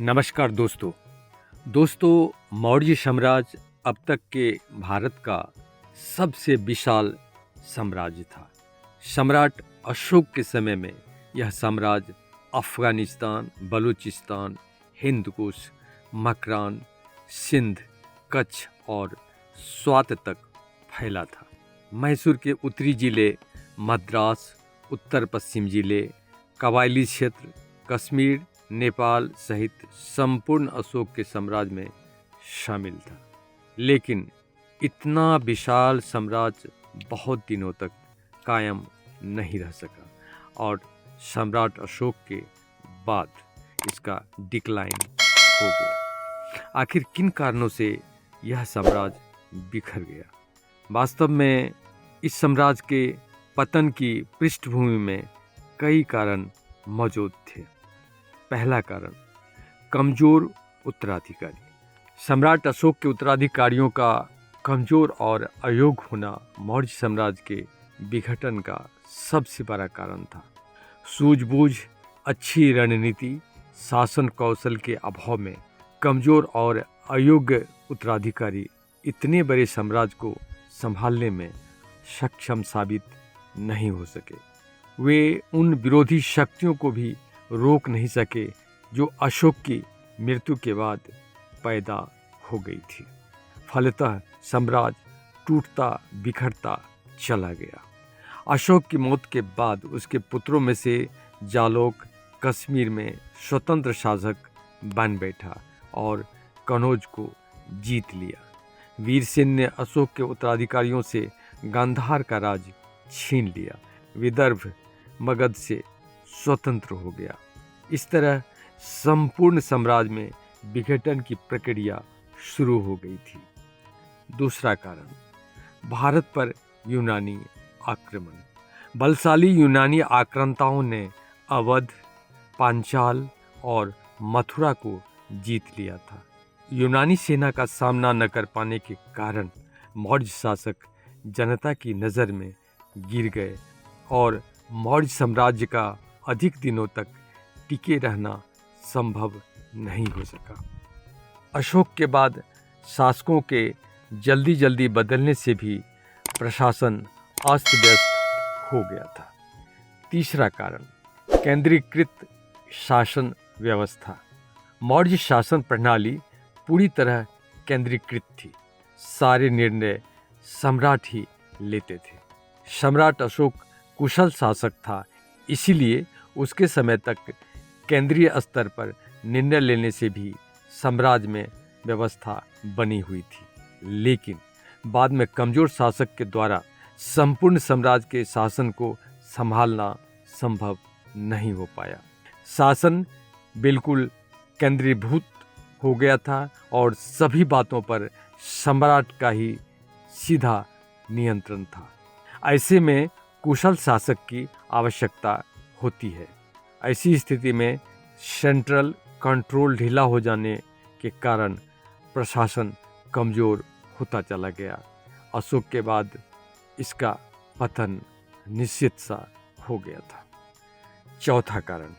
नमस्कार दोस्तों मौर्य साम्राज्य अब तक के भारत का सबसे विशाल साम्राज्य था। सम्राट अशोक के समय में यह साम्राज्य अफगानिस्तान, बलूचिस्तान, हिंदकुश, मकरान, सिंध, कच्छ और स्वात तक फैला था। मैसूर के उत्तरी जिले, मद्रास, उत्तर पश्चिम जिले, कबायली क्षेत्र, कश्मीर, नेपाल सहित संपूर्ण अशोक के साम्राज्य में शामिल था। लेकिन इतना विशाल साम्राज्य बहुत दिनों तक कायम नहीं रह सका और सम्राट अशोक के बाद इसका डिक्लाइन हो गया। आखिर किन कारणों से यह साम्राज्य बिखर गया? वास्तव में इस साम्राज्य के पतन की पृष्ठभूमि में कई कारण मौजूद थे। पहला कारण, कमजोर उत्तराधिकारी। सम्राट अशोक के उत्तराधिकारियों का कमजोर और अयोग्य होना मौर्य साम्राज्य के विघटन का सबसे बड़ा कारण था। सूझबूझ, अच्छी रणनीति, शासन कौशल के अभाव में कमजोर और अयोग्य उत्तराधिकारी इतने बड़े साम्राज्य को संभालने में सक्षम साबित नहीं हो सके। वे उन विरोधी शक्तियों को भी रोक नहीं सके जो अशोक की मृत्यु के बाद पैदा हो गई थी। फलतः साम्राज्य टूटता बिखरता चला गया। अशोक की मौत के बाद उसके पुत्रों में से जालौक कश्मीर में स्वतंत्र शासक बन बैठा और कनौज को जीत लिया। वीरसेन ने अशोक के उत्तराधिकारियों से गांधार का राज छीन लिया। विदर्भ मगध से स्वतंत्र हो गया। इस तरह संपूर्ण साम्राज्य में विघटन की प्रक्रिया शुरू हो गई थी। दूसरा कारण, भारत पर यूनानी आक्रमण। बलशाली यूनानी आक्रांताओं ने अवध, पांचाल और मथुरा को जीत लिया था। यूनानी सेना का सामना न कर पाने के कारण मौर्य शासक जनता की नज़र में गिर गए और मौर्य साम्राज्य का अधिक दिनों तक टिके रहना संभव नहीं हो सका। अशोक के बाद शासकों के जल्दी बदलने से भी प्रशासन अस्त व्यस्त हो गया था। तीसरा कारण, केंद्रीकृत शासन व्यवस्था। मौर्य शासन प्रणाली पूरी तरह केंद्रीकृत थी। सारे निर्णय सम्राट ही लेते थे। सम्राट अशोक कुशल शासक था, इसीलिए उसके समय तक केंद्रीय स्तर पर निर्णय लेने से भी साम्राज्य में व्यवस्था बनी हुई थी। लेकिन बाद में कमजोर शासक के द्वारा संपूर्ण साम्राज्य के शासन को संभालना संभव नहीं हो पाया। शासन बिल्कुल केंद्रीभूत हो गया था और सभी बातों पर सम्राट का ही सीधा नियंत्रण था। ऐसे में कुशल शासक की आवश्यकता होती है। ऐसी स्थिति में सेंट्रल कंट्रोल ढीला हो जाने के कारण प्रशासन कमज़ोर होता चला गया। अशोक के बाद इसका पतन निश्चित सा हो गया था। चौथा कारण,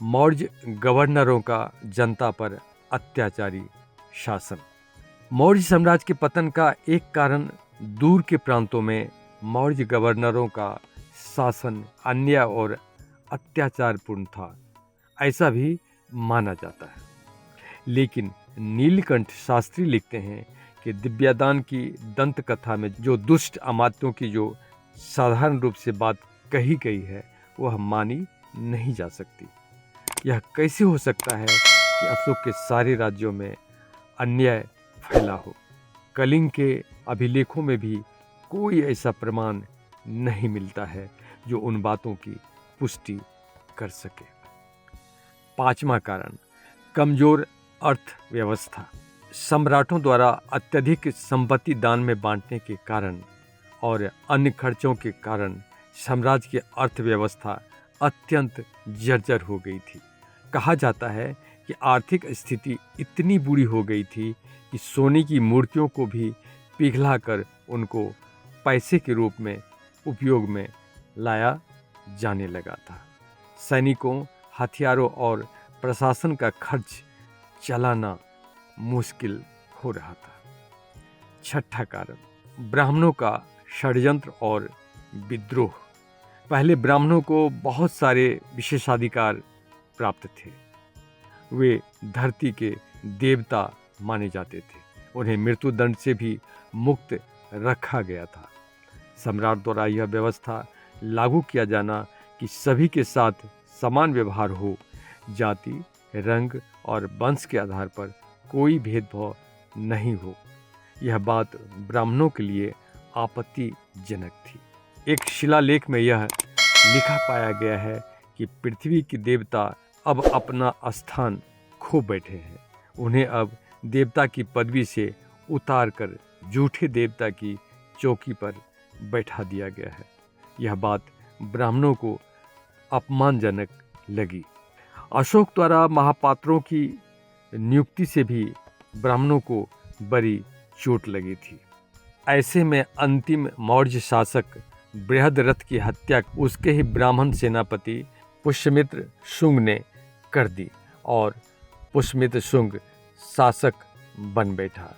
मौर्य गवर्नरों का जनता पर अत्याचारी शासन। मौर्य साम्राज्य के पतन का एक कारण दूर के प्रांतों में मौर्य गवर्नरों का शासन अन्याय और अत्याचारपूर्ण था, ऐसा भी माना जाता है। लेकिन नीलकंठ शास्त्री लिखते हैं कि दिव्यादान की दंत कथा में जो दुष्ट अमात्यों की जो साधारण रूप से बात कही गई है वह मानी नहीं जा सकती। यह कैसे हो सकता है कि अशोक के सारे राज्यों में अन्याय फैला हो? कलिंग के अभिलेखों में भी कोई ऐसा प्रमाण नहीं मिलता है जो उन बातों की पुष्टि कर सके। पांचवा कारण, कमजोर अर्थव्यवस्था। सम्राटों द्वारा अत्यधिक संपत्ति दान में बांटने के कारण और अन्य खर्चों के कारण साम्राज्य की अर्थव्यवस्था अत्यंत जर्जर हो गई थी। कहा जाता है कि आर्थिक स्थिति इतनी बुरी हो गई थी कि सोने की मूर्तियों को भी पिघलाकर उनको पैसे के रूप में उपयोग में लाया जाने लगा था। सैनिकों, हथियारों और प्रशासन का खर्च चलाना मुश्किल हो रहा था। छठा कारण, ब्राह्मणों का षड्यंत्र और विद्रोह। पहले ब्राह्मणों को बहुत सारे विशेषाधिकार प्राप्त थे। वे धरती के देवता माने जाते थे। उन्हें मृत्युदंड से भी मुक्त रखा गया था। सम्राट द्वारा यह व्यवस्था लागू किया जाना कि सभी के साथ समान व्यवहार हो, जाति, रंग और वंश के आधार पर कोई भेदभाव नहीं हो, यह बात ब्राह्मणों के लिए आपत्तिजनक थी। एक शिलालेख में यह लिखा पाया गया है कि पृथ्वी के देवता अब अपना स्थान खो बैठे हैं। उन्हें अब देवता की पदवी से उतारकर झूठे देवता की चौकी पर बैठा दिया गया है। यह बात ब्राह्मणों को अपमानजनक लगी। अशोक द्वारा महापात्रों की नियुक्ति से भी ब्राह्मणों को बड़ी चोट लगी थी। ऐसे में अंतिम मौर्य शासक बृहद्रथ की हत्या उसके ही ब्राह्मण सेनापति पुष्यमित्र शुंग ने कर दी और पुष्यमित्र शुंग शासक बन बैठा।